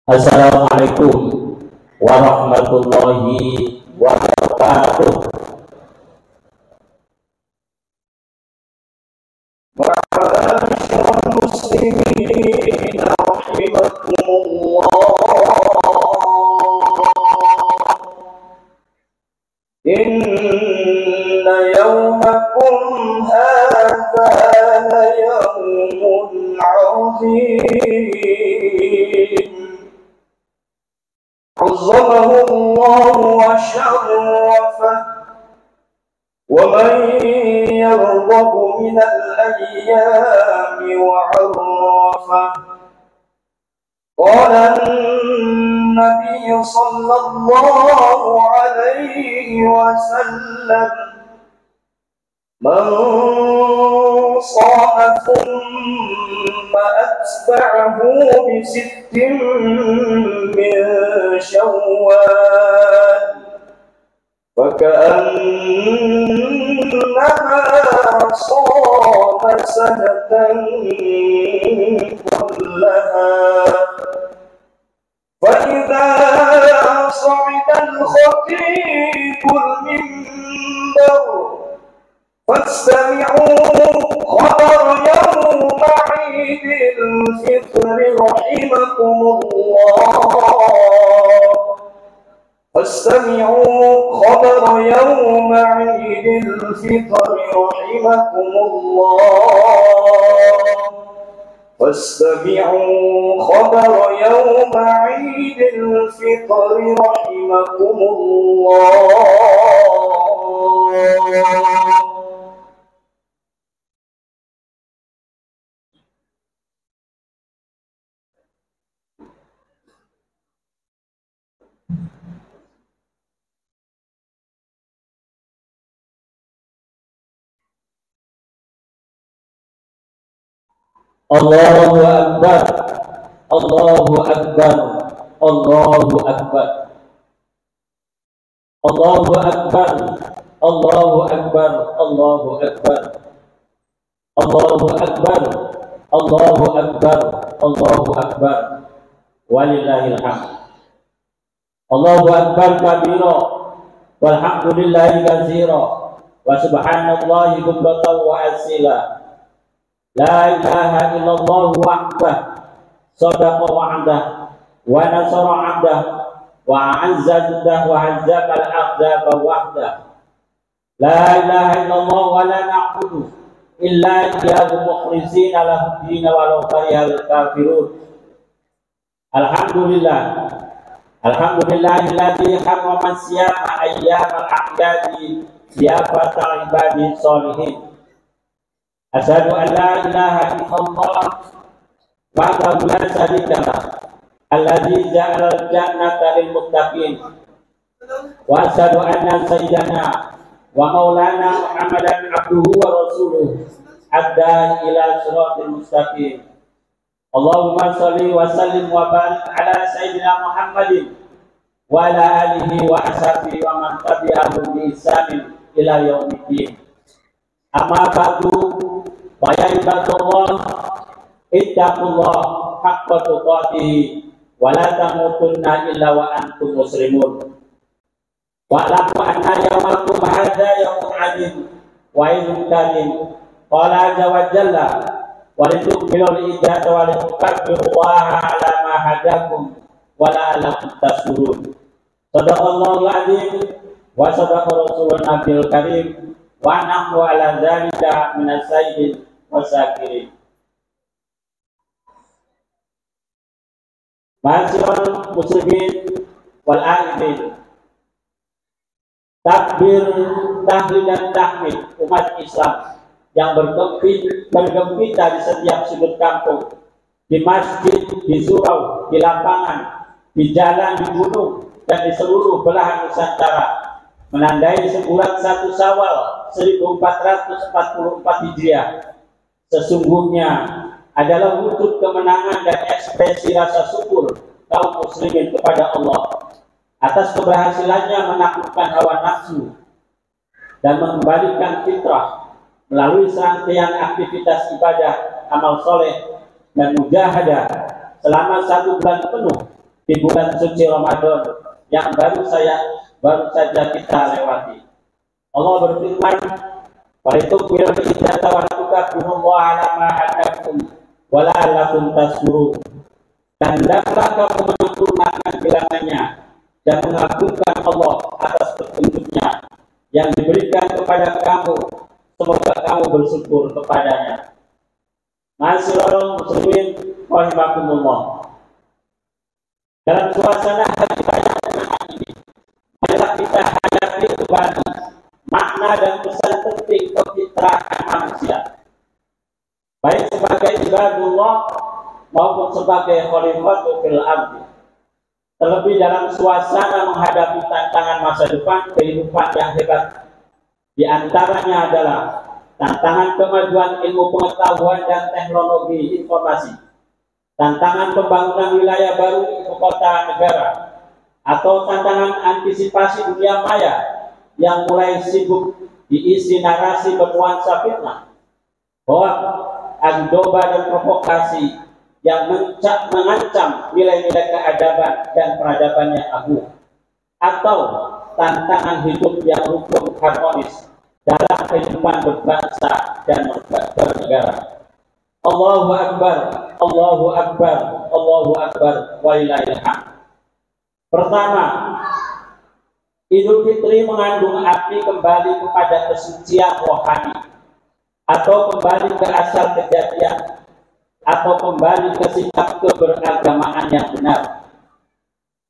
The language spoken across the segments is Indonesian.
Assalamualaikum warahmatullahi wabarakatuh. Ma'asyiral muslimin rahimakumullah. Inna yawmakum hadza la yawmun 'azim. عظمه الله وشرفه ومن يرغب من الأيام وعرفه. قال النبي صلى الله عليه وسلم: من صام ثم أتبعه بست من شوال فكأنما صام سنة كلها. فإذا صعد الخطيب المنبر فاستمعوا خبر يوم عيد الفطر رحمكم الله. فاستمعوا خبر يوم عيد الفطر رحمكم الله. فاستمعوا خبر يوم عيد الفطر رحمكم الله. Allahu Akbar, Allahu Akbar, Allahu Akbar, Allahu Akbar, Allahu Akbar, Allahu Akbar, Allahu Akbar, Allahu Akbar, Allahu Akbar, walillahil hamd. Allahu Akbar kabira, walhamdulillahi katsira, wa subhanallahi bukratan wa asila. La ilaha illallah wahdah, sadaqa wa'dah, wa nasara 'abdah, wa a'azza juddah, wa hazzaba al-ahzaba wahdah. La ilaha illallah wa la na'budu illa iyyahu mukhlishina lahu ad-din walau karihal kafirun. Alhamdulillah, alhamdulillahilladzi harrama siyama ayyamal a'yadi liyafata ibadihi sholihin. Asyhadu an la ilaha illallah wahdahu la syarika lah, alladzi ja'ala al-jannata lil muttaqin. Wa asyhadu anna sayyidana wa maulana Muhammadan abduhu wa rasuluh adda ila siratal mustaqim. Allahumma shalli wa sallim wa barik ala sayyidina Muhammadin wa ala alihi wa ashabihi wa man tabi'ahum bi ihsanin ila yaumiddin. Amma ba'du, wa ya ibadallah, ittaqullah haqqa tuqatih wa la tamutunna illa wa antum muslimun. Wa'lamu anna yawmakum hadza yawmun 'azim wa yawmun karim. Qala azza wa jalla: wa litukmilu al-iddata wa litukabbirullaha 'ala ma hadakum wa la'allakum tashkurun. Shadaqallahul 'azim wa shadaqa rasulun nabiyil karim. Wa nahnu ala dzalika minas sayyidin wasyakirin. Ma'asyiral muslimin wal a'idin, takbir, tahlil dan tahmid umat Islam yang bergempita di setiap sudut kampung, di masjid, di surau, di lapangan, di jalan, di gunung, dan di seluruh belahan Nusantara, menandai sebulan 1 Syawal 1444 Hijriah sesungguhnya adalah wujud kemenangan dan ekspresi rasa syukur kaum muslimin kepada Allah atas keberhasilannya menaklukkan hawa nafsu dan mengembalikan fitrah melalui serangkaian aktivitas ibadah, amal soleh, dan mujahadah selama 1 bulan penuh di bulan suci Ramadan yang baru saja kita lewati. Allah berfirman, "Walitukmilu iddata wa litukabbirullaha 'ala ma hadakum wa la'allakum tashkurun." Dan hendaklah kamu menyempurnakan bilangannya dan mengagungkan Allah atas petunjuknya yang diberikan kepada kamu, semoga kamu bersyukur kepadanya. Ma'asyiral muslimin rahimakumullah. Dalam suasana hari raya kenangan ini, marilah kita hadapi kembali makna dan pesan penting kefitrahan manusia, baik sebagai ibadullah maupun sebagai khalifatul fil ardi. Terlebih dalam suasana menghadapi tantangan masa depan kehidupan yang hebat. Di antaranya adalah tantangan kemajuan ilmu pengetahuan dan teknologi informasi, tantangan pembangunan wilayah baru di ibu kota negara, atau tantangan antisipasi dunia maya yang mulai sibuk diisi narasi bernuansa fitnah, hoak, adu domba dan provokasi yang mengancam nilai-nilai keadaban dan peradaban yang agung, atau tantangan hidup yang rukun harmonis dalam kehidupan berbangsa dan bernegara. Allahu Akbar, Allahu Akbar, Allahu Akbar, walillahil hamd. Pertama, Idul Fitri mengandung arti kembali kepada kesucian rohani, atau kembali ke asal kejadian, atau kembali ke sikap keberagamaan yang benar.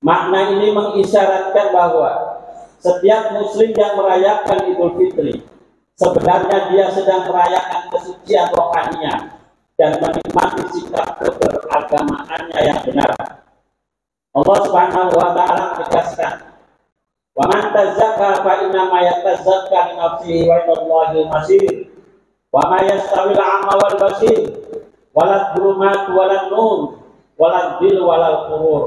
Makna ini mengisyaratkan bahwa setiap muslim yang merayakan Idul Fitri sebenarnya dia sedang merayakan kesucian rohaninya dan menikmati sikap keberagamaannya yang benar. Allah Subhanahu wa taala menegaskan, "Wa man tazakka fa inna ma yatazakka li nafsihi wa ilallahi al-masir. Wa ma yastawil 'ama wal basir, walad dhulumat walad nur, walad dhil walal qurur."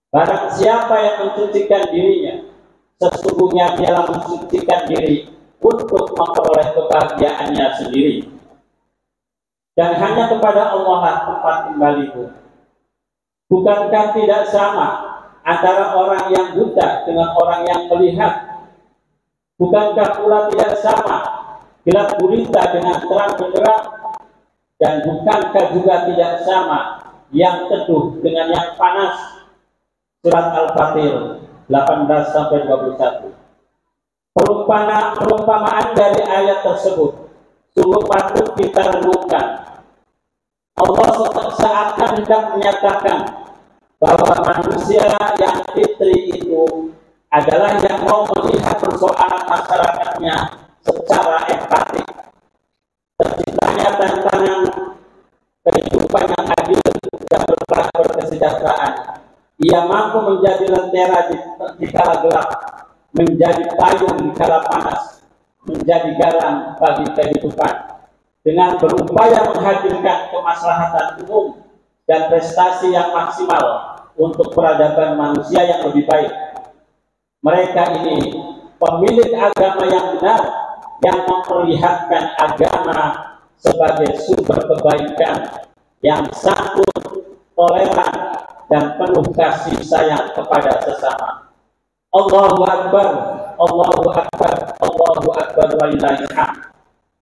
Barang siapa yang mensucikan dirinya, sesungguhnya dialah mensucikan diri untuk memperoleh kebahagiaannya sendiri. Dan hanya kepada Allah lah tempat kembaliku. Bukankah tidak sama antara orang yang buta dengan orang yang melihat? Bukankah pula tidak sama gelap gulita dengan terang benderang? Dan bukankah juga tidak sama yang teduh dengan yang panas? Surat Al-Fatir 18-21. Perumpamaan dari ayat tersebut sungguh patut kita renungkan. Allah seakan hendak menyatakan bahwa manusia yang fitri itu adalah yang mau melihat persoalan masyarakatnya secara empatik. Terciptanya tantangan kehidupan yang adil dan berkesejahteraan. Ia mampu menjadi lentera di kala gelap, menjadi payung di kala panas, menjadi garam bagi kehidupan, dengan berupaya menghadirkan kemaslahatan umum dan prestasi yang maksimal untuk peradaban manusia yang lebih baik. Mereka ini pemilik agama yang benar, yang memperlihatkan agama sebagai sumber kebaikan, yang santun, toleran, dan penuh kasih sayang kepada sesama. Allahu Akbar, Allahu Akbar, Allahu Akbar, walillahil hamd.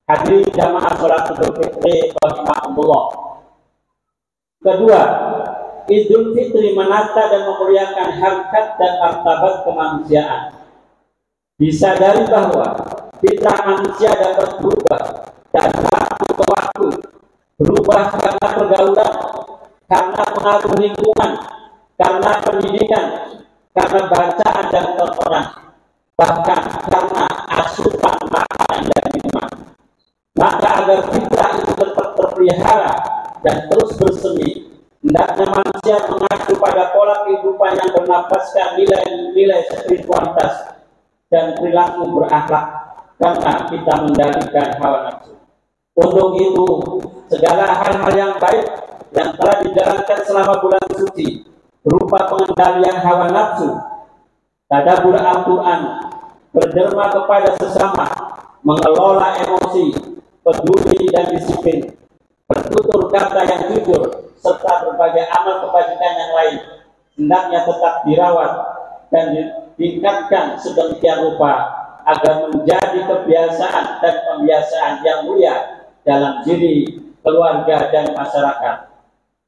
Hadirin jamaah salat Idul Fitri rahimakumullah. Kedua, Idul Fitri menata dan memuliakan harkat dan martabat kemanusiaan. Disadari bahwa fitrah manusia dapat berubah dari waktu ke waktu, berubah karena pergaulan, karena pengaruh lingkungan, karena pendidikan, karena bacaan dan tontonan, bahkan karena asupan makanan dan minuman. Maka agar fitrah itu tetap terpelihara dan terus bersemi, hendaknya manusia mengacu pada pola kehidupan yang bernapaskan nilai-nilai spiritualitas dan perilaku berakhlak, karena kita mengendalikan hawa nafsu. Untuk itu, segala hal-hal yang baik yang telah dijalankan selama bulan suci berupa pengendalian hawa nafsu, tadabbur Al-Quran, berderma kepada sesama, mengelola emosi, peduli dan disiplin, bertutur kata yang jujur, serta berbagai amal kebajikan yang lain, hendaknya tetap dirawat dan ditingkatkan sedemikian rupa agar menjadi kebiasaan dan pembiasaan yang mulia dalam diri, keluarga, dan masyarakat,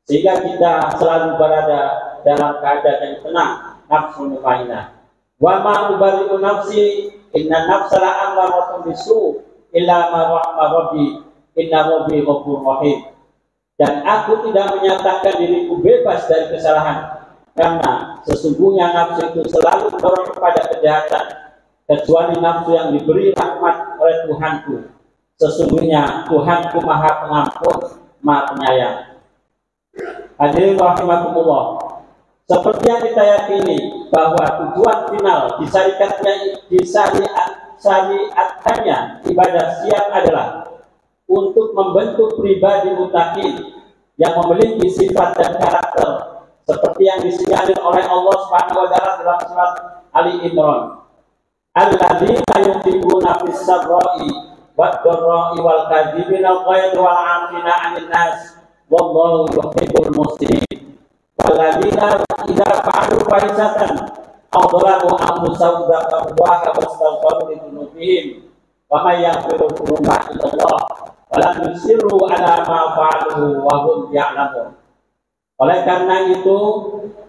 sehingga kita selalu berada dalam keadaan yang tenang, nafsu mutmainnah. Wa ma ubari'u nafsi inna nafsa la'amaratun bisu illa ma rahma rabbi inna rabbi ghafurur rahim. Dan aku tidak menyatakan diriku bebas dari kesalahan, karena sesungguhnya nafsu itu selalu mendorong kepada kejahatan, kecuali nafsu yang diberi rahmat oleh Tuhanku. Sesungguhnya Tuhanku Maha Pengampun, Maha Penyayang. Hadirin rahimakumullah, seperti yang kita yakini bahwa tujuan final disyariatkannya ibadah siam adalah untuk membentuk pribadi muttaqin yang memiliki sifat dan karakter seperti yang disinyalir oleh Allah Subhanahu wa taala dalam surat Ali Imran. Alladzina yunfiquna fis sarra'i wad dharra'i wal kadhibina al-ghayz wal 'afina 'anil nas wallahu yuhibbul muhsinin. Walladzina idza fa'alu fahishatan aw dhalamu anfusahum dzakarullaha wastaghfiru li dzunubihim wa may yaghfiru dzunuba illa Allah wa lam yusirru 'ala ma fa'alu wa hum ya'lamun. Oleh karena itu,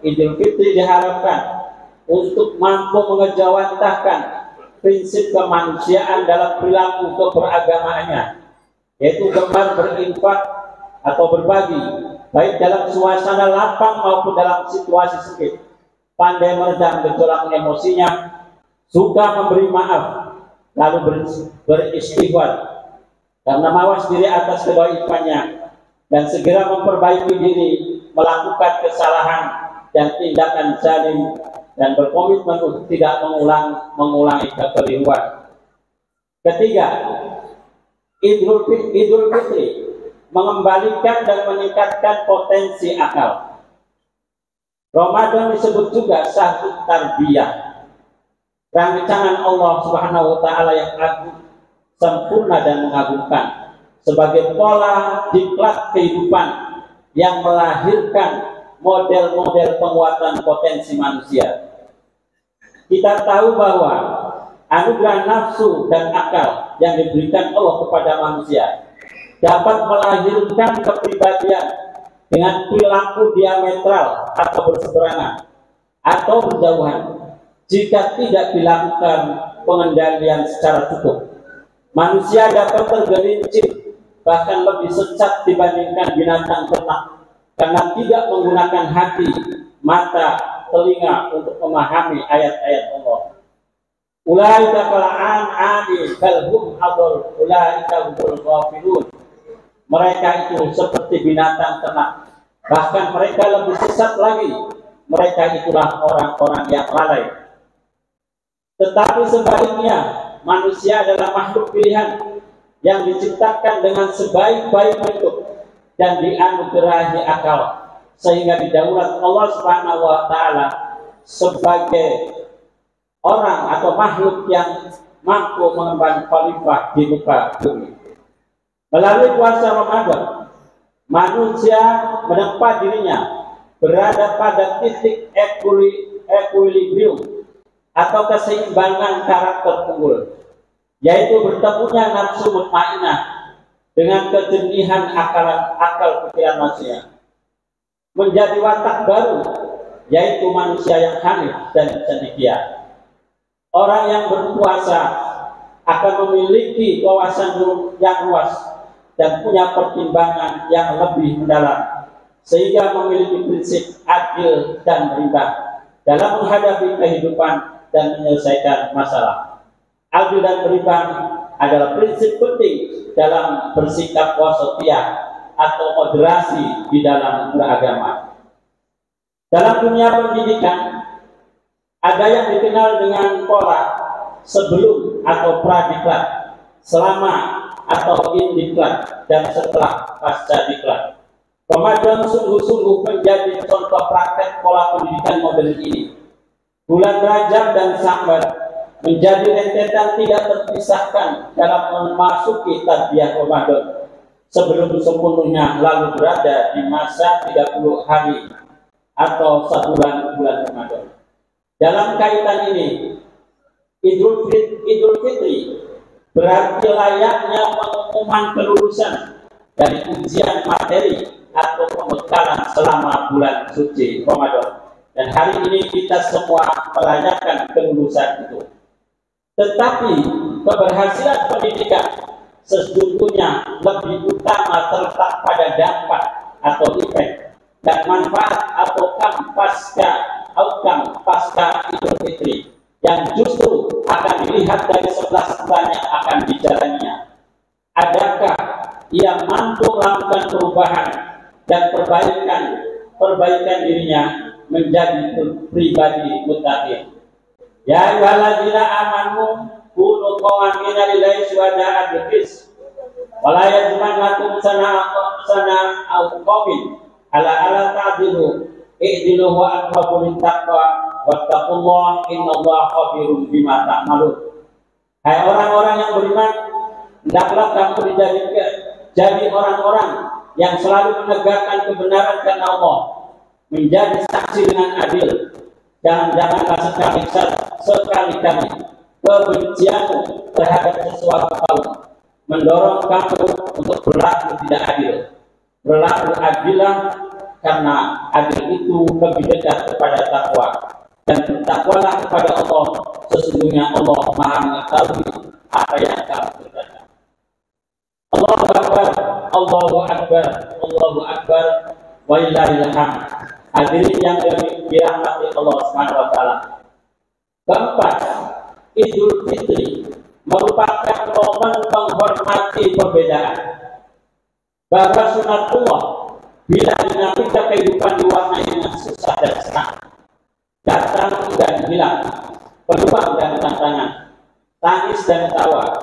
Idul Fitri diharapkan untuk mampu mengejawantahkan prinsip kemanusiaan dalam perilaku keberagamaannya, yaitu gemar berinfak atau berbagi, baik dalam suasana lapang maupun dalam situasi sempit, pandai meredam gejolak emosinya, suka memberi maaf, lalu beristighfar karena mawas diri atas kedaifannya, dan segera memperbaiki diri melakukan kesalahan dan tindakan zalim, dan berkomitmen untuk tidak mengulangi kekeliruan. Ketiga, Idul Fitri mengembalikan dan meningkatkan potensi akal. Ramadan disebut juga syahrut tarbiyah, rancangan Allah Subhanahu wa taala yang agung, sempurna dan mengagumkan, sebagai pola diklat kehidupan yang melahirkan model-model penguatan potensi manusia. Kita tahu bahwa anugerah nafsu dan akal yang diberikan Allah kepada manusia dapat melahirkan kepribadian dengan perilaku diametral atau berseberangan atau berjauhan jika tidak dilakukan pengendalian secara cukup. Manusia dapat tergelincir, bahkan lebih sesat dibandingkan binatang ternak, karena tidak menggunakan hati, mata, telinga untuk memahami ayat-ayat Allah. Ulaika kal'an'ami bal hum adall, ulaika humul ghafilun. Mereka itu seperti binatang ternak, bahkan mereka lebih sesat lagi. Mereka itulah orang-orang yang lalai. Tetapi sebaliknya, manusia adalah makhluk pilihan yang diciptakan dengan sebaik-baik bentuk dan dianugerahi akal, sehingga didaulat Allah Subhanahu wa taala sebagai orang atau makhluk yang mampu mengemban khalifah di muka bumi. Melalui puasa Ramadan, manusia menempa dirinya berada pada titik equilibrium atau keseimbangan karakter unggul, yaitu bertemunya nafsu mutmainnah dengan kejernihan akal pikiran manusia, menjadi watak baru, yaitu manusia yang hanif dan cendekia. Orang yang berpuasa akan memiliki wawasan yang luas dan punya pertimbangan yang lebih mendalam, sehingga memiliki prinsip adil dan berimbang dalam menghadapi kehidupan dan menyelesaikan masalah. Adil dan berimbang adalah prinsip penting dalam bersikap wasatiyah atau moderasi di dalam beragama. Dalam dunia pendidikan, ada yang dikenal dengan pola sebelum atau pradiklat, selama atau indiklat, dan setelah pasca diklat. Ramadan sungguh-sungguh menjadi contoh praktek pola pendidikan modern ini. Bulan Rajab dan Sya'ban menjadi rentetan tidak terpisahkan dalam memasuki tarbiyah Ramadan sebelum sepenuhnya lalu berada di masa 30 hari atau sebulan bulan Ramadan. Dalam kaitan ini, Idul Fitri berarti layaknya pengumuman kelulusan dari ujian materi atau pembekalan selama bulan suci Ramadan. Dan hari ini kita semua merayakan kelulusan itu. Tetapi keberhasilan pendidikan sesungguhnya lebih utama terletak pada dampak atau efek dan manfaat atau outcome pasca Idul Fitri yang justru akan dilihat dari 11 bulan yang akan dijalaninya. Adakah ia mampu melakukan perubahan dan perbaikan dirinya menjadi pribadi muttaqin. Ya ayyuhalladzina amanu kunu qawamina lillahi syuhada'a bil qist wa la yajrimannakum sana'u qawmin ala ta'dilu i'dilu wa aqrabu littaqwa wattaqullaha innallaha khabirum bima ta'malun. Hai orang-orang yang beriman, hendaklah kamu jadi orang-orang yang selalu menegakkan kebenaran karena Allah, menjadi saksi dengan adil. Janganlah sekali-kali kebencianmu terhadap sesuatu kaum mendorong kamu untuk berlaku tidak adil. Berlaku adillah, karena adil itu lebih dekat kepada takwa. Dan bertakwalah kepada Allah, sesungguhnya Allah Maha mengetahui apa yang kamu kerjakan. Allahu Akbar, Allahu Akbar, Allahu Akbar, walillahil hamd. Hadirin yang dirahmati Allah Subhanahu wa taala. Keempat, Idul Fitri merupakan momen menghormati perbedaan. Bahwa sunatullah bila dinamika kehidupan diwarnai dengan susah dan senang, datang dan hilang, peluang dan tantangan, tangis dan tawa,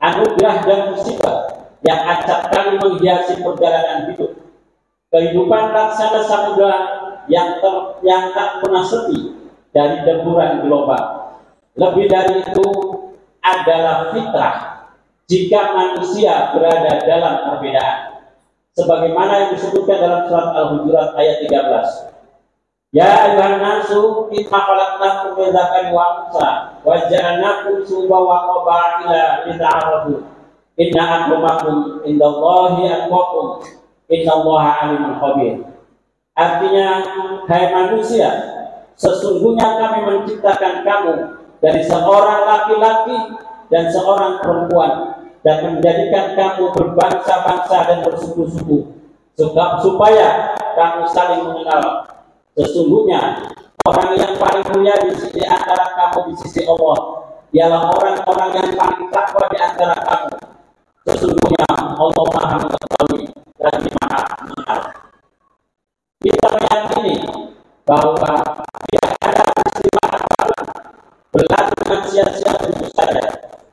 anugerah dan musibah yang acap kali menghiasi perjalanan hidup. Kehidupan laksana samudra yang tak pernah sepi dari deburan global. Lebih dari itu adalah fitrah jika manusia berada dalam perbedaan. Sebagaimana yang disebutkan dalam surat Al-Hujurat ayat 13. Ya ayyuhan nasu inna khalaqnakum min dzakarin wa untha wa ja'alnakum syu'uban wa qabaila lita'arafu. Inna akramakum indallahi atqakum. Innallaha alimun khabir. Artinya, hai manusia, sesungguhnya kami menciptakan kamu dari seorang laki-laki dan seorang perempuan dan menjadikan kamu berbangsa-bangsa dan bersuku-suku supaya kamu saling mengenal. Sesungguhnya orang yang paling mulia di antara kamu di sisi Allah ialah orang-orang yang paling takwa di antara kamu. Sesungguhnya Allah Maha mengetahui dan Maha mengenal. Kita meyakini bahwa tidak ada peristiwa apapun berlaku dengan sia-sia begitu saja,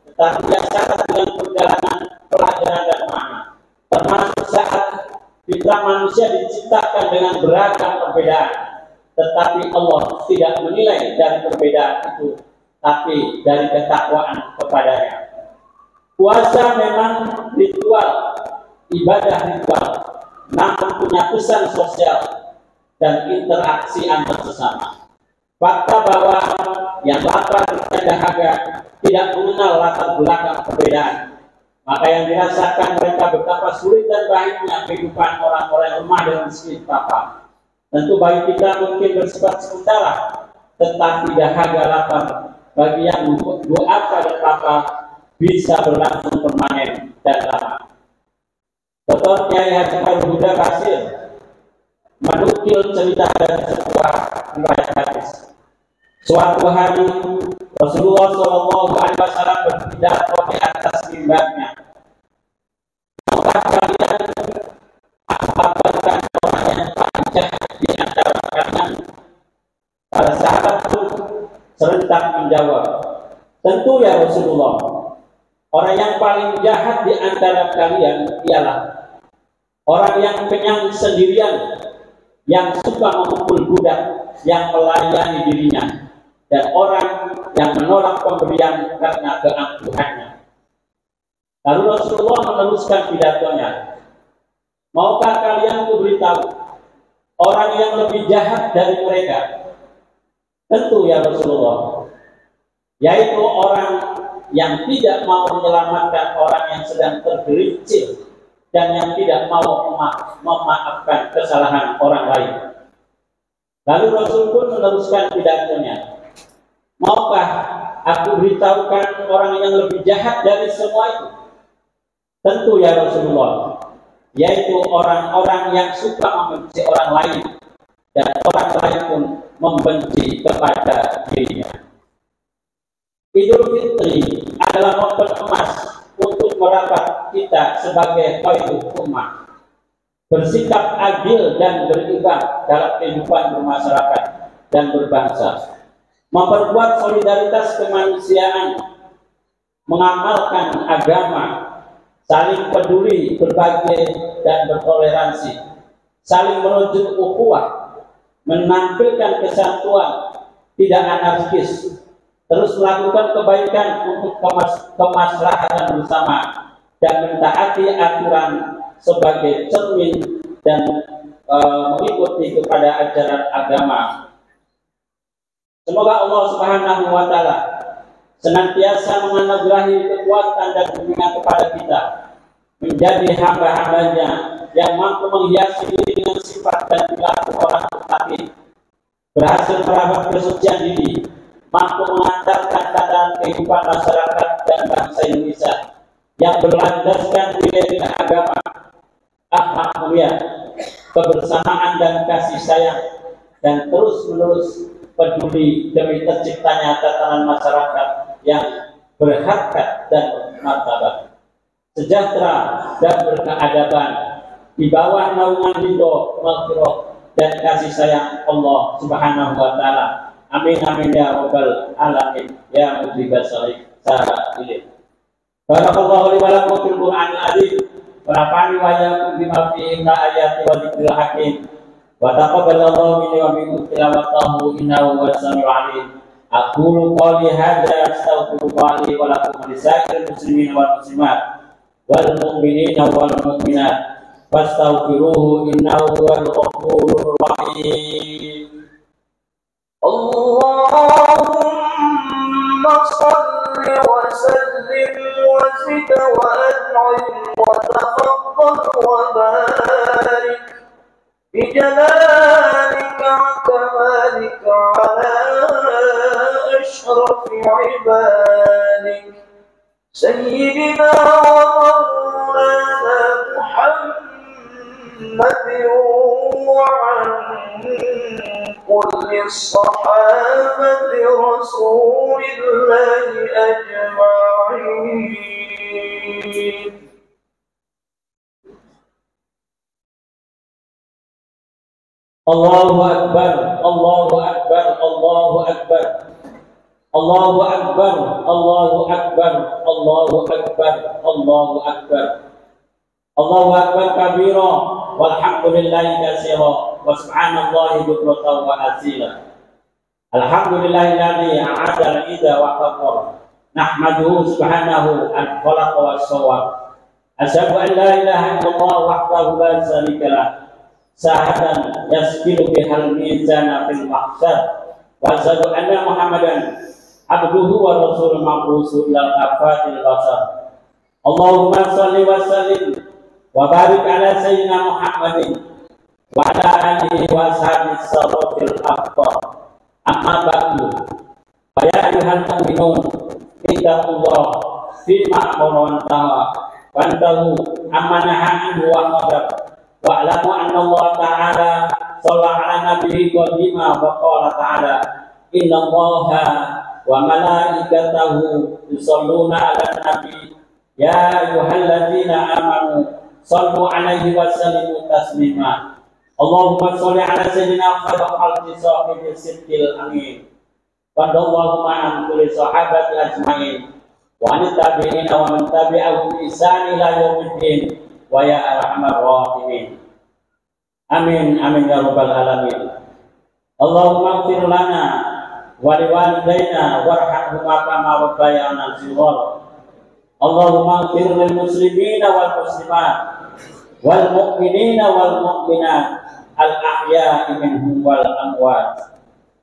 tetapi yang syarat dengan perjalanan pelajaran dan makna. Termasuk saat fitrah manusia diciptakan dengan beragam perbedaan, tetapi Allah tidak menilai dari perbedaan itu, tapi dari ketakwaan kepadanya. Puasa memang ritual, ibadah ritual, namun punya pesan sosial dan interaksi antar sesama. Fakta bahwa yang lapar dan dahaga tidak mengenal latar belakang perbedaan, maka yang dirasakan mereka betapa sulit dan baiknya kehidupan orang-orang lemah dan miskin papa. Tentu bagi kita mungkin bersifat sementara, tetapi dahaga lapar bagi yang duafa dan lapar bisa berlangsung permanen dan lama. Dr. Kiai Haji Khairul Huda Basir menukil cerita dari sebuah riwayat hadis. Suatu hari Rasulullah SAW berpidato di atas mimbarnya. Apakah kalian apakah orang yang paling jahat di antara kalian? Para sahabat pun serentak menjawab, tentu ya Rasulullah. Orang yang paling jahat di antara kalian ialah orang yang kenyang sendirian, yang suka memukul budak yang melayani dirinya, dan orang yang menolak pemberian karena keangkuhannya. Lalu Rasulullah meneruskan pidatonya, maukah kalian memberitahu orang yang lebih jahat dari mereka? Tentu ya Rasulullah, yaitu orang yang tidak mau menyelamatkan orang yang sedang tergelincir dan yang tidak mau memaafkan kesalahan orang lain. Lalu Rasul pun meneruskan pidatonya. Maukah aku beritahukan orang yang lebih jahat dari semua itu? Tentu ya Rasulullah, yaitu orang-orang yang suka membenci orang lain dan orang lain pun membenci kepada dirinya. Idul Fitri adalah momen emas untuk merapat kita sebagai khairul ummah, bersikap adil dan berimbang dalam kehidupan bermasyarakat dan berbangsa, memperkuat solidaritas kemanusiaan, mengamalkan agama, saling peduli, berbagi dan bertoleransi, saling merujuk ukhuwah, menampilkan kesatuan, tidak anarkis, terus melakukan kebaikan untuk kemaslahatan bersama dan mentaati aturan sebagai cermin dan mengikuti kepada ajaran agama. Semoga Allah Subhanahu wa taala senantiasa menganugerahi kekuatan dan bimbingan kepada kita menjadi hamba-hambanya yang mampu menghiasi diri dengan sifat dan perilaku orang tertatih, berhasil merawat kesucian diri, mampu mengantarkan keadaan kehidupan masyarakat dan bangsa Indonesia yang berlandaskan nilai-nilai agama, akhlak mulia, kebersamaan dan kasih sayang, dan terus-menerus peduli demi terciptanya tatanan masyarakat yang berharkat dan bermartabat, sejahtera dan berkeadaban di bawah naungan ridho, maghfirah dan kasih sayang Allah Subhanahu wa taala. Amin amin ya rabbal alamin ya mujibas sa'ilin. Barakallahu li wa lakum fil Qur'anil azim wa nafa'ani wa iyyakum bima fihi min ayati wa dzikril hakim. Wa taqabbalallahu minni wa minkum tilawatahu innahu huwas samiul alim. Aqulu qawli hadza astaghfirullah li wa lakum wa lisa'iril muslimin wal muslimat wal mu'minina wal mu'minat fastaghfiruhu innahu huwal ghafurur rahim. Allahumma salli wa sallim wa zid wa an'im wa tafaddal wa barik بجلالك وكمالك على أشرف عبادك سيدنا ومولانا محمد وعن كل الصحابة رسول الله أجمعين. Allahu Akbar, Allahu Akbar, Allahu Akbar, Allahu Akbar, Allahu Akbar, Allahu Akbar, Allahu Akbar, Allahu Akbar kabira, walhamdulillahi katsira, wa subhanallahi bukratan wa asila. Alhamdulillahilladzi a'ada al-ida wa qaddara. Nahmaduhu subhanahu al-khalaqa was-sawwab. Asyhadu an la ilaha illallah wahdahu la syarika lah. Sahatan yaskilu bihal mizana fil mahsyar wa asyhadu anna Muhammadan abduhu wa rasulul mab'usu ilal kafatil basar. Allahumma shalli wa sallim wa barik ala sayyidina Muhammadin wa ala alihi wa sahbihi sawfil afdal. Amma ba'du, fa ya ayyuhal mu'minun ittaqullah fima amara wa nahaa wa antahu amma nahaa anhu wa qadar. Wa'lamu anna Allah ta'ala shalla 'ala nabiyyi qadima wa qala ta'ala inna Allaha wa malaikatahu yusholluna 'alan nabi ya ayyuhalladzina amanu shallu 'alaihi wa sallimu taslima. Allahumma shalli 'ala sayyidina Muhammad al-fatih sahibil sidqil amin. Wa ma'an kulli sahabati ajmain wa tabi'ina wa man tabi'ahum bi ihsan ila yaumiddin wa ya arhamar rahimin. Amin amin ya rabbal alamin. Allahumma ighfir lana wa liwalidayna warhamhuma kama rabbayana shighara. Allahumma ighfir lil muslimina wal muslimat wal mu'minina wal mu'minat al-ahya'i minhum wal amwat.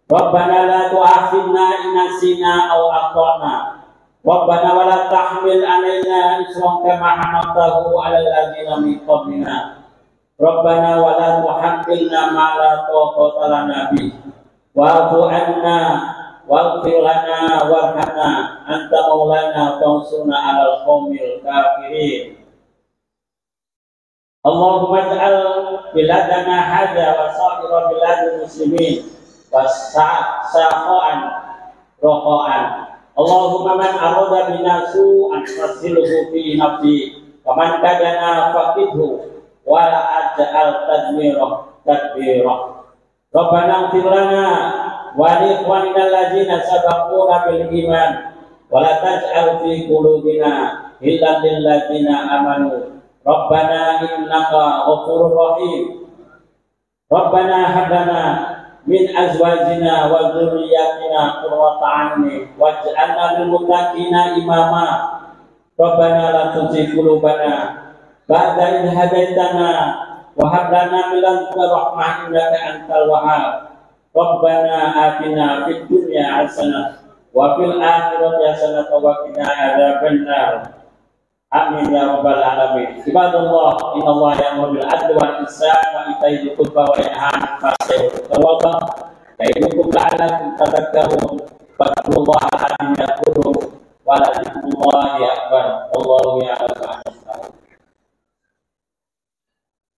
Rabbana la tu'akhidna in nasina aw akhtana. Rabbana wa la tahmil 'alaina isran kama hamaltahu 'alal ladzina min qablina. Rabbana wa la tuhammilna ma la taqata lana bih. Wa'fu 'anna waghfir lana warhamna anta maulana fansurna 'alal qaumil kafirin. Allahumma ij'al biladana hadza wa sa'ira biladil muslimin wasa'an rokoan. Allahumma man arada bina su'an fasilhu fi nafsi wa man kadana faqidhu wa la aj'al tadbirah. Rabbana ighfir lana wa li ikhwanina alladzina sabaquna bil iman wa la taj'al fi qulubina ghillan lil ladzina amanu. Rabbana innaka ghafurur rahim. Rabbana hab lana min azwajina wa dzurriyyatina qurrata a'yun waj'alna lil muttaqina imama. Rabbana la tuzigh qulubana ba'da idh hadaitana wa hab lana min ladunka rahmah innaka antal wahhab. Rabbana atina fid dunya hasanah wa fil akhirati hasanah wa qina adzabannar. Amin ya rabbal alamin. Ibadallah, innallaha ya'muru bil 'adli wal ihsani wa ita'i dzil qurba wa yanha 'anil fahsya'i wal munkari wal baghi ya'idukum la'allakum tadhakkarun. Fattaqullaha